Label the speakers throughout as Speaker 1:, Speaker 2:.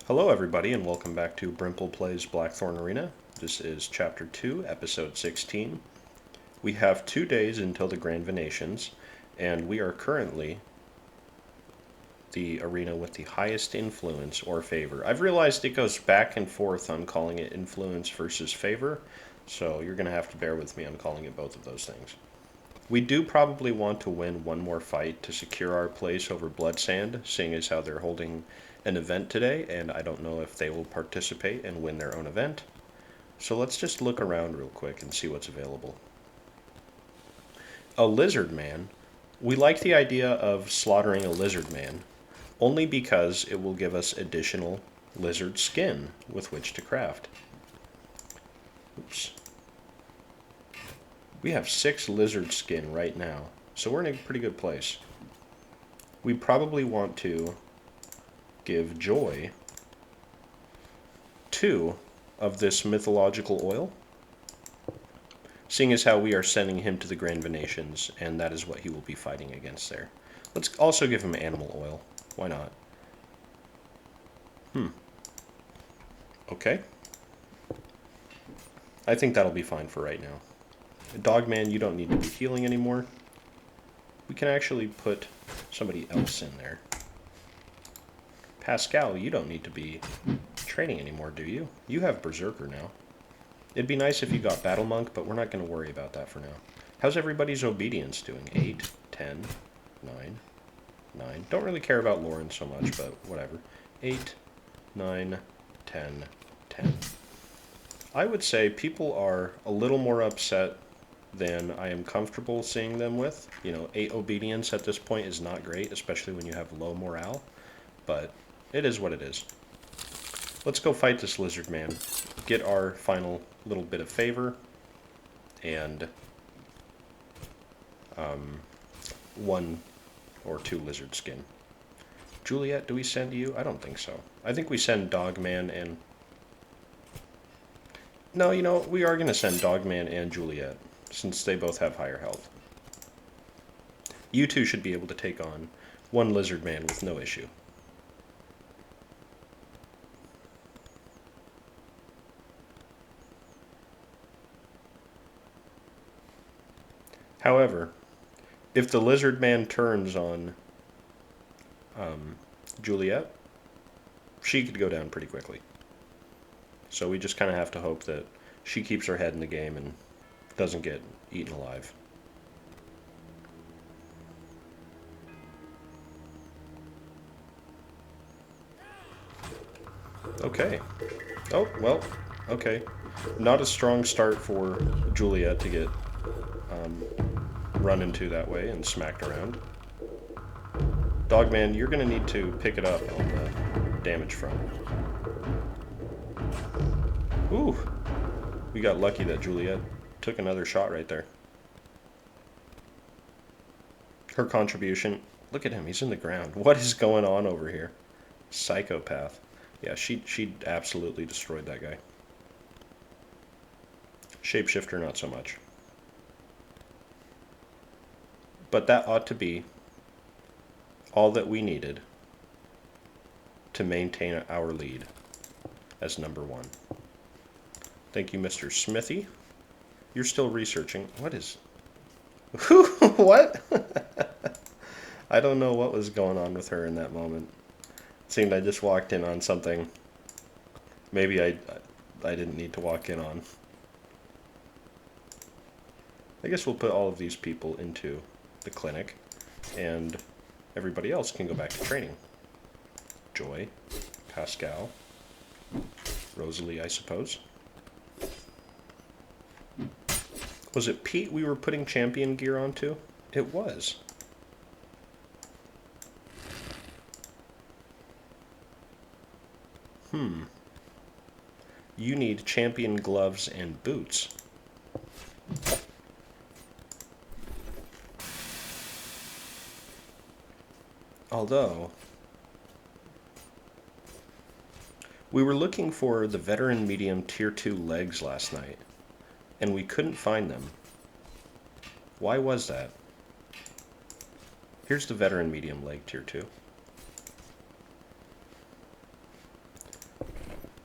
Speaker 1: Hello everybody and welcome back to Brimple Plays Blackthorn Arena. This is Chapter 2, Episode 16. We have 2 days until the Grand Ventiones, and we are currently the arena with the highest influence or favor. I've realized it goes back and forth on calling it influence versus favor, so you're going to have to bear with me on calling it both of those things. We do probably want to win one more fight to secure our place over Bloodsand, seeing as how they're holding an event today, and I don't know if they will participate and win their own event. So let's just look around real quick and see what's available. A lizard man. We like the idea of slaughtering a lizard man, only because it will give us additional lizard skin with which to craft. Oops. We have 6 lizard skin right now, so we're in a pretty good place. We probably want to give Joy 2 of this mythological oil, seeing as how we are sending him to the Grand Ventiones, and that is what he will be fighting against there. Let's also give him animal oil. Why not? Okay. I think that'll be fine for right now. Dogman, you don't need to be healing anymore. We can actually put somebody else in there. Pascal, you don't need to be training anymore, do you? You have Berserker now. It'd be nice if you got Battle Monk, but we're not going to worry about that for now. How's everybody's obedience doing? 8, 10, 9, 9. Don't really care about Lauren so much, but whatever. 8, 9, 10, 10. I would say people are a little more upset than I am comfortable seeing them with. 8 obedience at this point is not great, especially when you have low morale, but it is what it is. Let's go fight this lizard man, get our final little bit of favor, and 1 or 2 lizard skin. Juliet, do we send you? I don't think so. I think we send Dogman and... No, we are going to send Dogman and Juliet, since they both have higher health. You two should be able to take on 1 lizard man with no issue. However, if the lizard man turns on Juliet, she could go down pretty quickly. So we just kind of have to hope that she keeps her head in the game and doesn't get eaten alive. Okay. Oh, well, okay. Not a strong start for Juliet to get run into that way and smacked around. Dogman, you're going to need to pick it up on the damage front. Ooh! We got lucky that Juliet took another shot right there. Her contribution... Look at him, he's in the ground. What is going on over here? Psychopath. Yeah, she absolutely destroyed that guy. Shapeshifter, not so much. But that ought to be all that we needed to maintain our lead as number 1. Thank you, Mr. Smithy. You're still researching. What is... What? I don't know what was going on with her in that moment. It seemed I just walked in on something maybe I didn't need to walk in on. I guess we'll put all of these people into the clinic, and everybody else can go back to training. Joy, Pascal, Rosalie, I suppose. Was it Pete we were putting champion gear onto? It was. You need champion gloves and boots. Although, we were looking for the veteran medium tier 2 legs last night, and we couldn't find them. Why was that? Here's the veteran medium leg tier 2.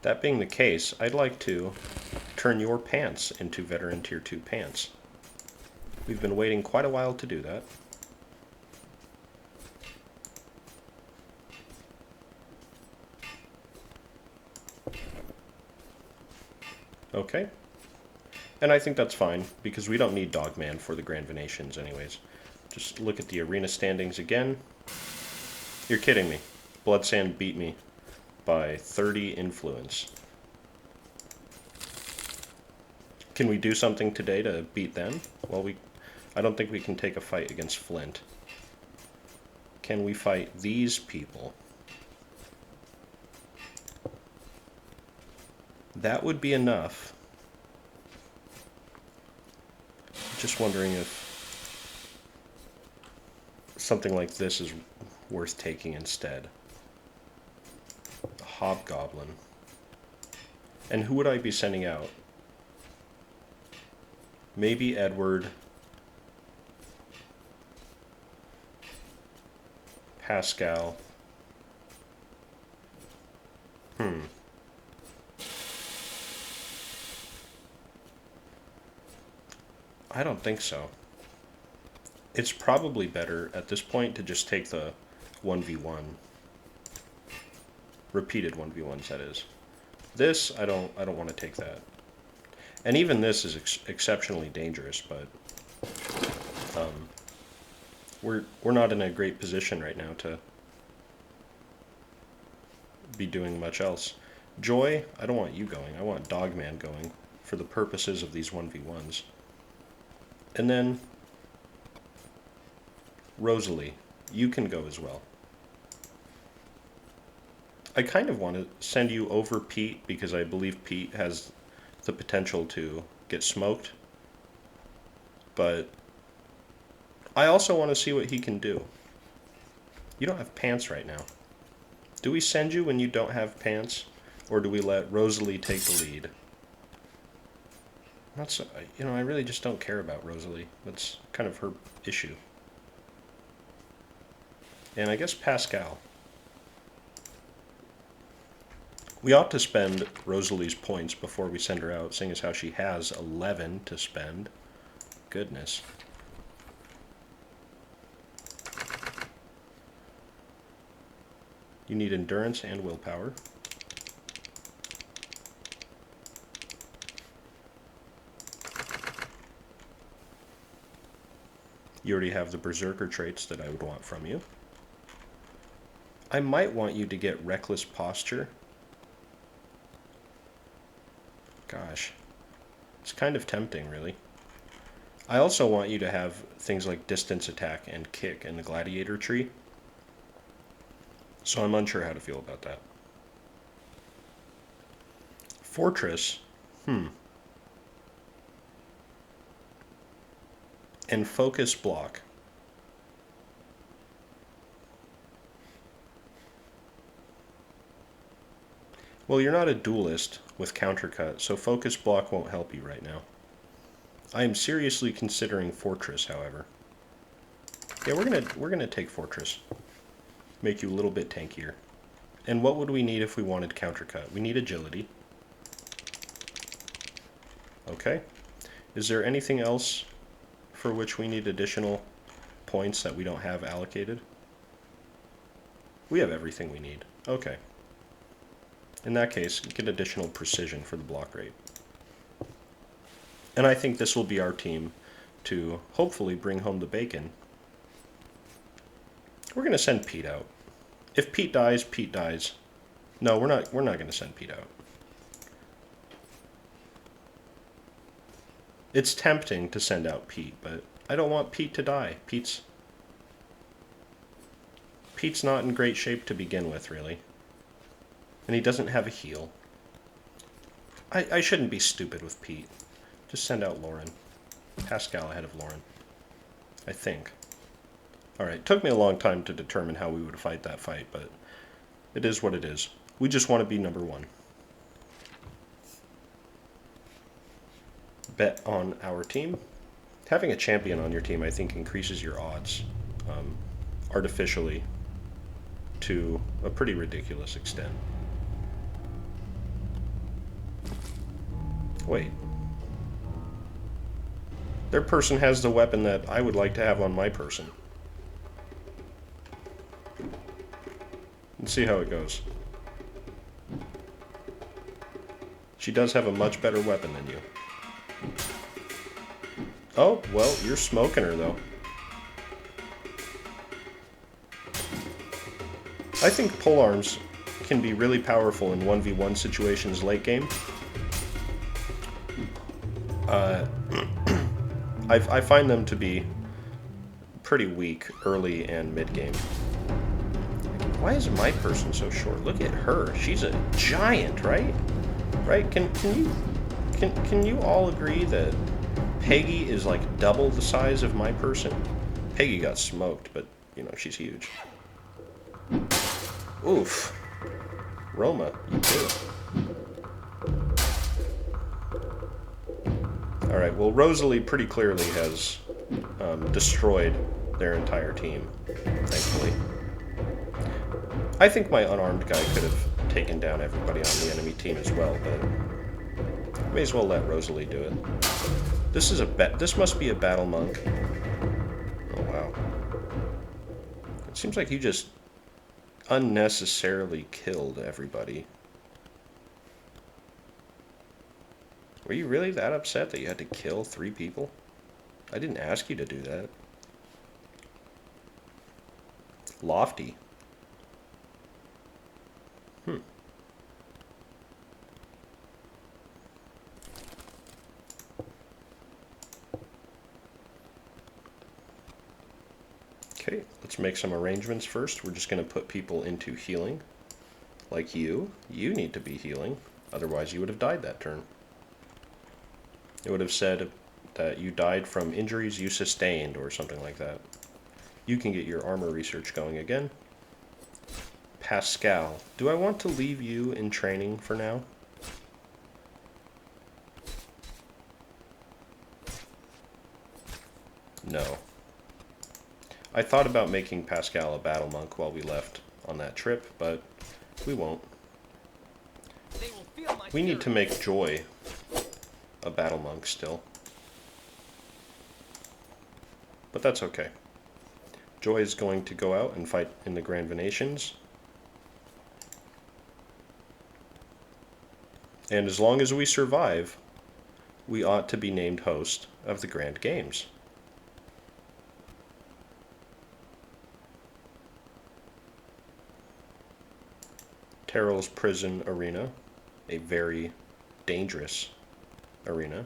Speaker 1: That being the case, I'd like to turn your pants into Veteran Tier 2 pants. We've been waiting quite a while to do that. Okay. And I think that's fine, because we don't need Dogman for the Grand Ventiones anyways. Just look at the arena standings again. You're kidding me. Bloodsand beat me by 30 influence. Can we do something today to beat them? Well, I don't think we can take a fight against Flint. Can we fight these people? That would be enough. Just wondering if something like this is worth taking instead. A Hobgoblin. And who would I be sending out? Maybe Edward. Pascal. I don't think so. It's probably better at this point to just take the 1v1. Repeated 1v1s, that is. This, I don't want to take that. And even this is exceptionally dangerous, but we're not in a great position right now to be doing much else. Joy, I don't want you going. I want Dogman going for the purposes of these 1v1s. And then Rosalie, you can go as well. I kind of want to send you over Pete because I believe Pete has the potential to get smoked. But I also want to see what he can do. You don't have pants right now. Do we send you when you don't have pants? Or do we let Rosalie take the lead? Not so, I really just don't care about Rosalie. That's kind of her issue. And I guess Pascal. We ought to spend Rosalie's points before we send her out, seeing as how she has 11 to spend. Goodness. You need endurance and willpower. You already have the Berserker traits that I would want from you. I might want you to get Reckless Posture. Gosh. It's kind of tempting, really. I also want you to have things like Distance Attack and Kick in the Gladiator tree. So I'm unsure how to feel about that. Fortress. And Focus Block. Well, you're not a duelist with Countercut, so Focus Block won't help you right now. I am seriously considering Fortress, however. Yeah, we're gonna take Fortress. Make you a little bit tankier. And what would we need if we wanted Countercut? We need Agility. Okay. Is there anything else for which we need additional points that we don't have allocated? We have everything we need. Okay. In that case, get additional precision for the block rate. And I think this will be our team to hopefully bring home the bacon. We're going to send Pete out. If Pete dies, Pete dies. No, we're not going to send Pete out. It's tempting to send out Pete, but I don't want Pete to die. Pete's not in great shape to begin with, really. And he doesn't have a heal. I shouldn't be stupid with Pete. Just send out Lauren. Pascal ahead of Lauren. I think. Alright, took me a long time to determine how we would fight that fight, but it is what it is. We just want to be number one. Bet on our team. Having a champion on your team, I think, increases your odds artificially to a pretty ridiculous extent. Wait. Their person has the weapon that I would like to have on my person. Let's see how it goes. She does have a much better weapon than you. Oh, well, you're smoking her, though. I think polearms can be really powerful in 1v1 situations late game. I find them to be pretty weak early and mid game. Why is my person so short? Look at her. She's a giant, right? Right? Can you all agree that Peggy is like double the size of my person? Peggy got smoked, but you know, she's huge. Oof. Roma, you too. Alright, well, Rosalie pretty clearly has destroyed their entire team, thankfully. I think my unarmed guy could have taken down everybody on the enemy team as well, but may as well let Rosalie do it. This must be a battle monk. Oh, wow. It seems like you just unnecessarily killed everybody. Were you really that upset that you had to kill 3 people? I didn't ask you to do that. Lofty. Okay, let's make some arrangements first. We're just going to put people into healing. Like you. You need to be healing. Otherwise you would have died that turn. It would have said that you died from injuries you sustained or something like that. You can get your armor research going again. Pascal. Do I want to leave you in training for now? No. I thought about making Pascal a battle monk while we left on that trip, but we won't. We need to make Joy a battle monk still. But that's okay. Joy is going to go out and fight in the Grand Ventiones. And as long as we survive, we ought to be named host of the Grand Games. Terrell's Prison Arena, a very dangerous arena.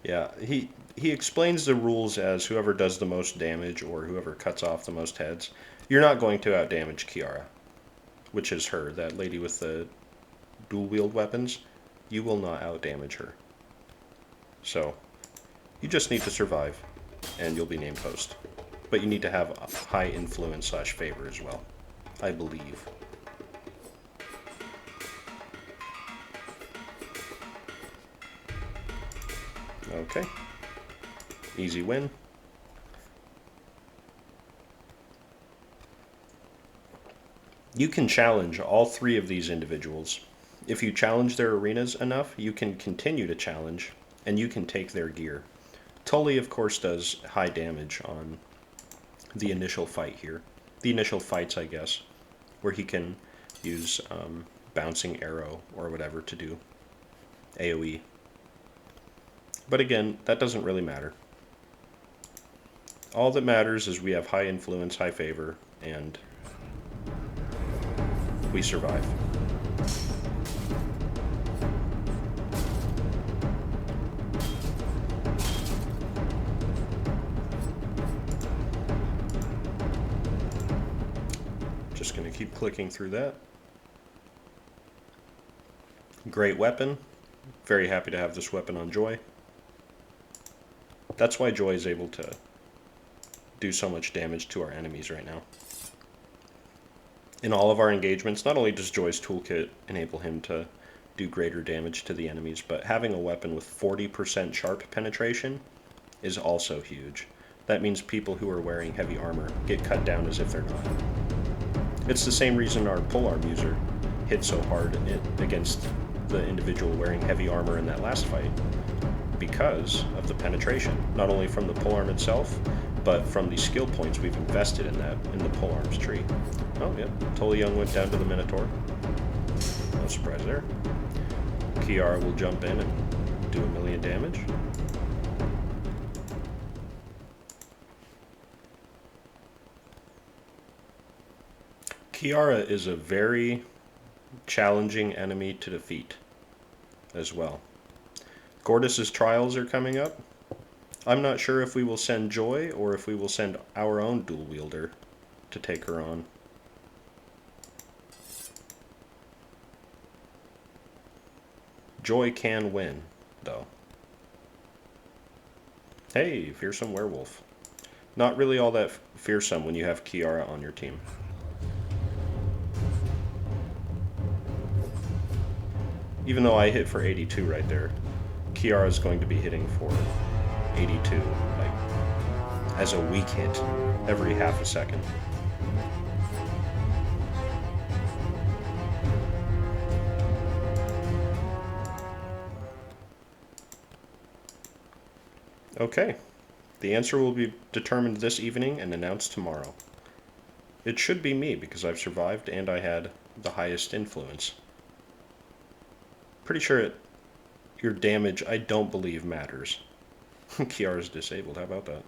Speaker 1: Yeah, he explains the rules as whoever does the most damage or whoever cuts off the most heads. You're not going to outdamage Kiara, which is her, that lady with the dual-wield weapons. You will not outdamage her. So, you just need to survive, and you'll be named host. But you need to have a high influence / favor as well, I believe. Okay. Easy win. You can challenge all 3 of these individuals. If you challenge their arenas enough, you can continue to challenge, and you can take their gear. Tully, of course, does high damage on the initial fight here. The initial fights, I guess, where he can use bouncing arrow or whatever to do AoE. But again, that doesn't really matter. All that matters is we have high influence, high favor, and we survive. Just going to keep clicking through that. Great weapon. Very happy to have this weapon on Joy. That's why Joy is able to do so much damage to our enemies right now. In all of our engagements, not only does Joy's toolkit enable him to do greater damage to the enemies, but having a weapon with 40% sharp penetration is also huge. That means people who are wearing heavy armor get cut down as if they're not. It's the same reason our polearm user hit so hard against the individual wearing heavy armor in that last fight, because of the penetration, not only from the polearm itself, but from the skill points we've invested in the polearm's tree. Oh, yeah, Totally Young went down to the Minotaur. No surprise there. Kiara will jump in and do 1,000,000 damage. Kiara is a very challenging enemy to defeat as well. Gordus's trials are coming up. I'm not sure if we will send Joy or if we will send our own dual wielder to take her on. Joy can win, though. Hey, fearsome werewolf. Not really all that fearsome when you have Kiara on your team. Even though I hit for 82 right there, Kiara's going to be hitting for 82, like, as a weak hit every half a second. Okay, the answer will be determined this evening and announced tomorrow. It should be me because I've survived and I had the highest influence. Pretty sure your damage, I don't believe, matters. Kiara's disabled, how about that?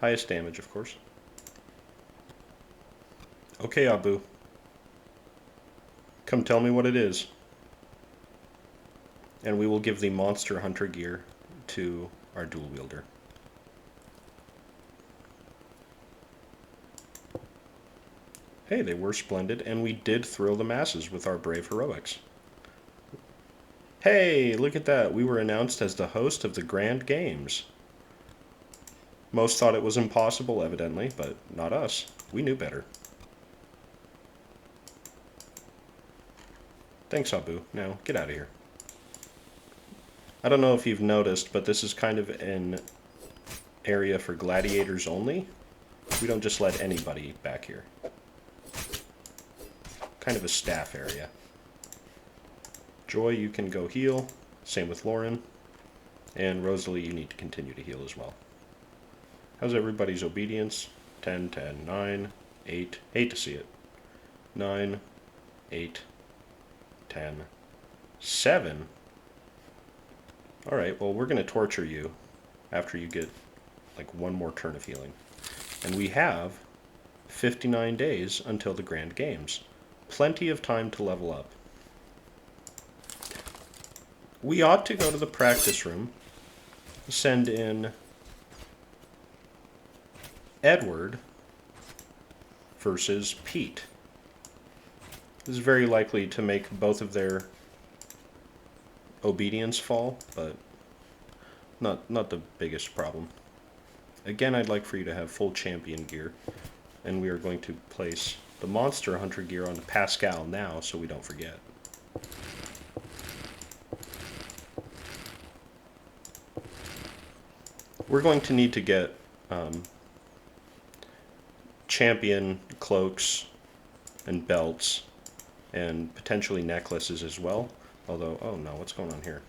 Speaker 1: Highest damage, of course. Okay, Abu. Come tell me what it is. And we will give the Monster Hunter gear to our dual wielder. Hey, they were splendid, and we did thrill the masses with our brave heroics. Hey, look at that. We were announced as the host of the Grand Games. Most thought it was impossible, evidently, but not us. We knew better. Thanks, Abu. Now, get out of here. I don't know if you've noticed, but this is kind of an area for gladiators only. We don't just let anybody back here. Kind of a staff area. Joy, you can go heal. Same with Lauren. And Rosalie, you need to continue to heal as well. How's everybody's obedience? 10, 10, 9, 8. Hate to see it. 9, 8, 10, 7. Alright, well, we're going to torture you after you get, like, one more turn of healing. And we have 59 days until the Grand Games. Plenty of time to level up. We ought to go to the practice room, send in Edward versus Pete. This is very likely to make both of their obedience fall, but not the biggest problem. Again, I'd like for you to have full champion gear, and we are going to place the Monster Hunter gear on Pascal now so we don't forget. We're going to need to get champion cloaks and belts and potentially necklaces as well. Although, oh no, what's going on here?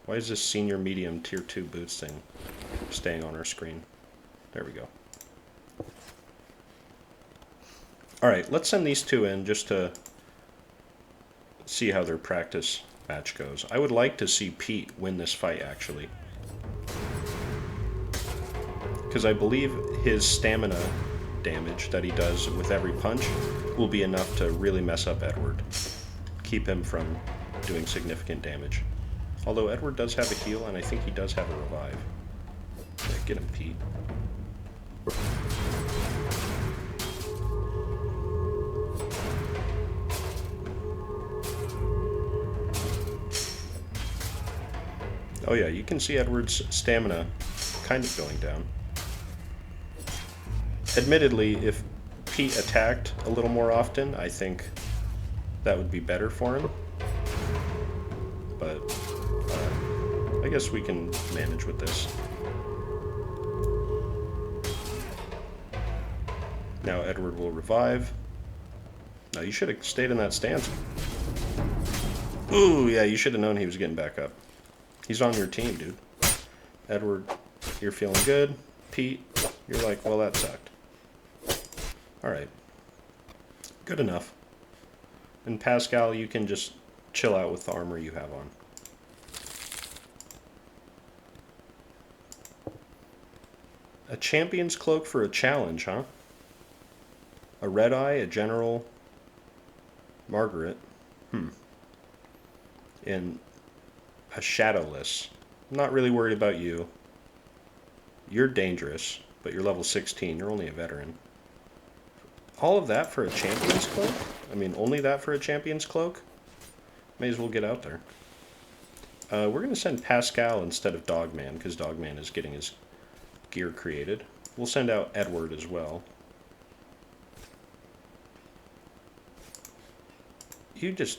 Speaker 1: Why is this senior medium tier 2 boots thing staying on our screen? There we go. Alright, let's send these two in just to see how their practice match goes. I would like to see Pete win this fight, actually. Because I believe his stamina damage that he does with every punch will be enough to really mess up Edward. Keep him from doing significant damage. Although Edward does have a heal, and I think he does have a revive. Yeah, get him, Pete. Oh yeah, you can see Edward's stamina kind of going down. Admittedly, if Pete attacked a little more often, I think that would be better for him. But I guess we can manage with this. Now Edward will revive. No, you should have stayed in that stance. Ooh, yeah, you should have known he was getting back up. He's on your team, dude. Edward, you're feeling good. Pete, you're like, well, that sucked. Alright. Good enough. And Pascal, you can just chill out with the armor you have on. A champion's cloak for a challenge, huh? A red eye, a general, Margaret. And a shadowless. I'm not really worried about you. You're dangerous, but you're level 16. You're only a veteran. All of that for a champion's cloak? I mean, only that for a champion's cloak? May as well get out there. We're going to send Pascal instead of Dogman, because Dogman is getting his gear created. We'll send out Edward as well. You don't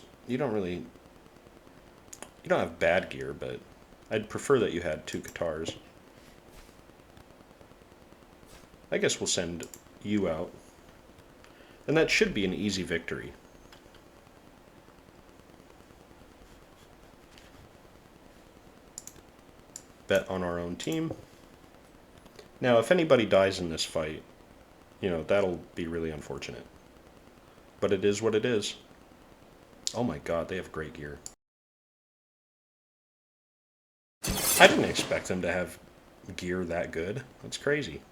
Speaker 1: have bad gear, but I'd prefer that you had 2 guitars. I guess we'll send you out. And that should be an easy victory. Bet on our own team. Now, if anybody dies in this fight, you know, that'll be really unfortunate. But it is what it is. Oh my god, they have great gear. I didn't expect them to have gear that good. That's crazy.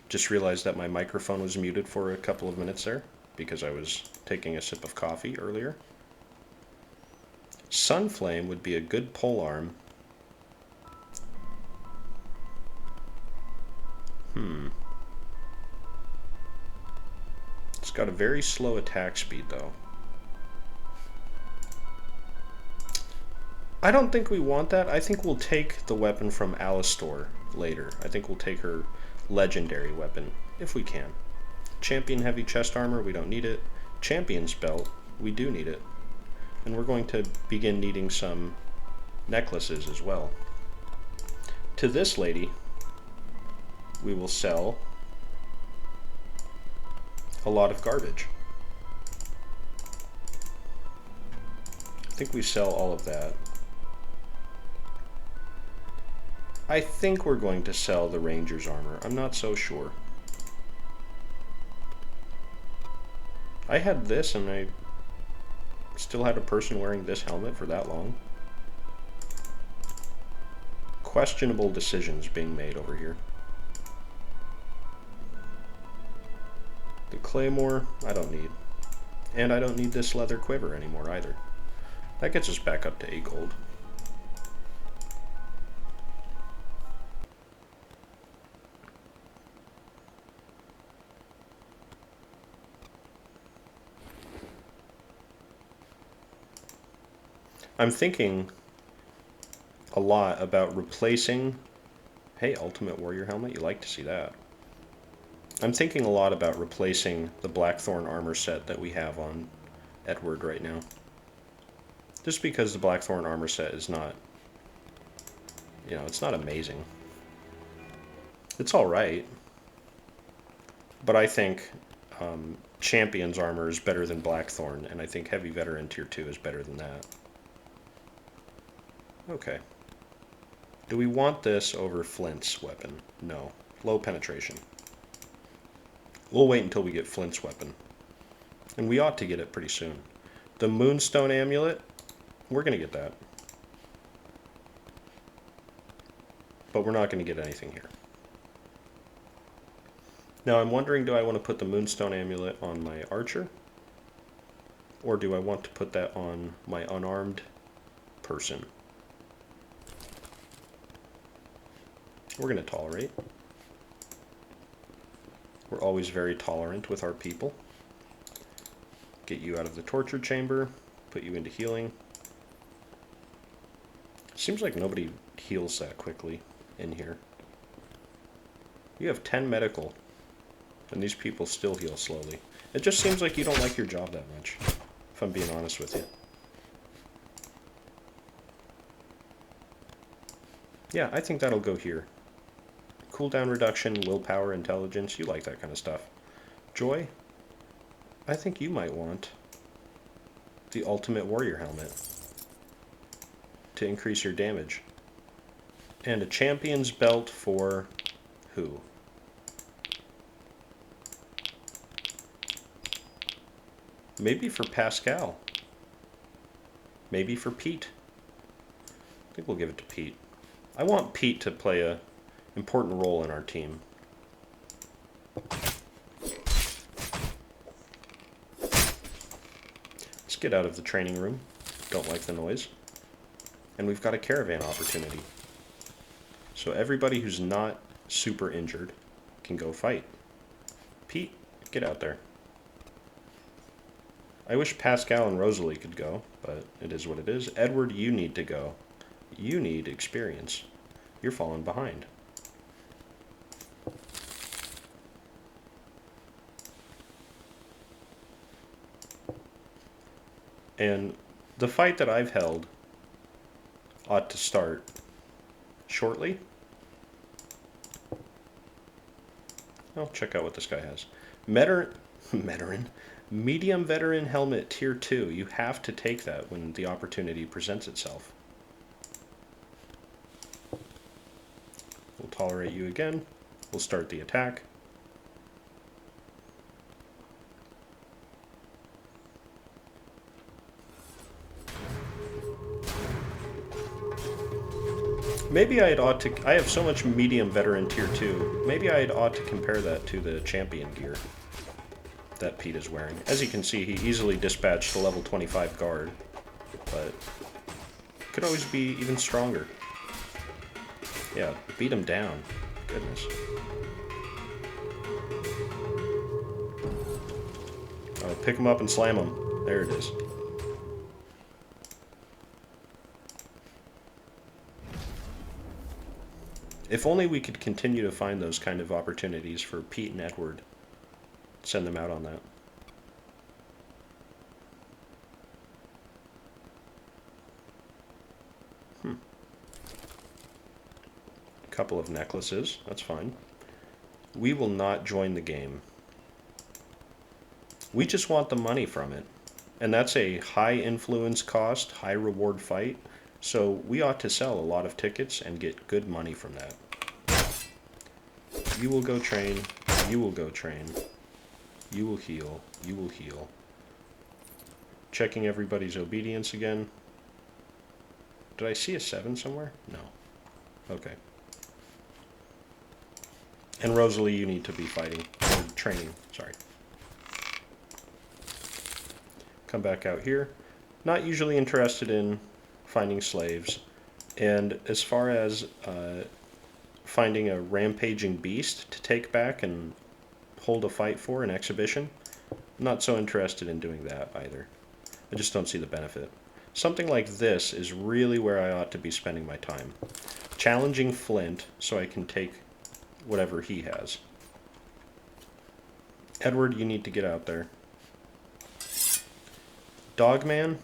Speaker 1: Just realized that my microphone was muted for a couple of minutes there because I was taking a sip of coffee earlier. Sunflame would be a good polearm. got a very slow attack speed, though. I don't think we want that. I think we'll take the weapon from Alistor later. I think we'll take her legendary weapon, if we can. Champion heavy chest armor, we don't need it. Champion's belt, we do need it. And we're going to begin needing some necklaces as well. To this lady, we will sell a lot of garbage. I think we sell all of that. I think we're going to sell the Ranger's armor. I'm not so sure. I had this and I still had a person wearing this helmet for that long. Questionable decisions being made over here. The Claymore, I don't need. And I don't need this leather quiver anymore either. That gets us back up to 8 gold. I'm thinking a lot about replacing... Hey, Ultimate Warrior Helmet, you like to see that. I'm thinking a lot about replacing the Blackthorn armor set that we have on Edward right now. Just because the Blackthorn armor set is not... You know, it's not amazing. It's alright. But I think Champion's armor is better than Blackthorn, and I think Heavy Veteran Tier 2 is better than that. Okay. Do we want this over Flint's weapon? No. Low penetration. We'll wait until we get Flint's weapon. And we ought to get it pretty soon. The Moonstone Amulet, we're going to get that. But we're not going to get anything here. Now I'm wondering, do I want to put the Moonstone Amulet on my archer? Or do I want to put that on my unarmed person? We're going to tolerate. We're always very tolerant with our people. Get you out of the torture chamber, put you into healing. Seems like nobody heals that quickly in here. You have 10 medical, and these people still heal slowly. It just seems like you don't like your job that much, if I'm being honest with you. Yeah, I think that'll go here. Cooldown reduction, willpower, intelligence, you like that kind of stuff. Joy, I think you might want the Ultimate Warrior Helmet to increase your damage. And a Champion's Belt for who? Maybe for Pascal. Maybe for Pete. I think we'll give it to Pete. I want Pete to play a important role in our team. Let's get out of the training room. Don't like the noise. And we've got a caravan opportunity. So everybody who's not super injured can go fight. Pete, get out there. I wish Pascal and Rosalie could go, but it is what it is. Edward, you need to go. You need experience. You're falling behind. And the fight that I've held ought to start shortly. I'll check out what this guy has. Medium Veteran Helmet Tier 2. You have to take that when the opportunity presents itself. We'll tolerate you again. We'll start the attack. Maybe I ought to... I have so much medium veteran tier 2. Maybe I ought to compare that to the champion gear that Pete is wearing. As you can see, he easily dispatched a level 25 guard, but could always be even stronger. Yeah, beat him down. Goodness. Oh, pick him up and slam him. There it is. If only we could continue to find those kind of opportunities for Pete and Edward. Send them out on that. Couple of necklaces. That's fine. We will not join the game. We just want the money from it. And that's a high influence cost, high reward fight. So we ought to sell a lot of tickets and get good money from that. You will go train. You will go train. You will heal. You will heal. Checking everybody's obedience again. Did I see a 7 somewhere? No. Okay. And Rosalie, you need to be fighting. Or training, sorry. Come back out here. Not usually interested in finding slaves. And as far as finding a rampaging beast to take back and hold a fight for an exhibition, not so interested in doing that either. I just don't see the benefit. Something like this is really where I ought to be spending my time. Challenging Flint so I can take whatever he has. Edward, you need to get out there. Dogman,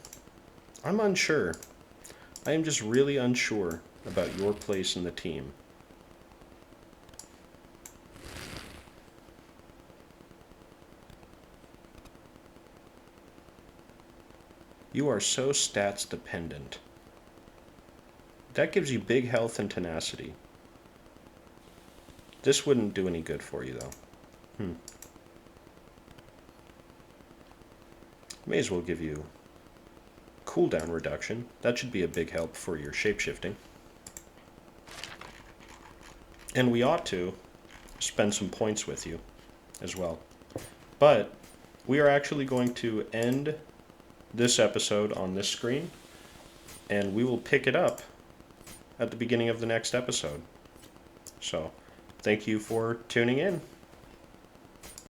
Speaker 1: I'm unsure. I am just really unsure about your place in the team. You are so stats dependent. That gives you big health and tenacity. This wouldn't do any good for you, though. May as well give you cooldown reduction. That should be a big help for your shapeshifting. And we ought to spend some points with you as well. But we are actually going to end this episode on this screen, and we will pick it up at the beginning of the next episode. So, thank you for tuning in.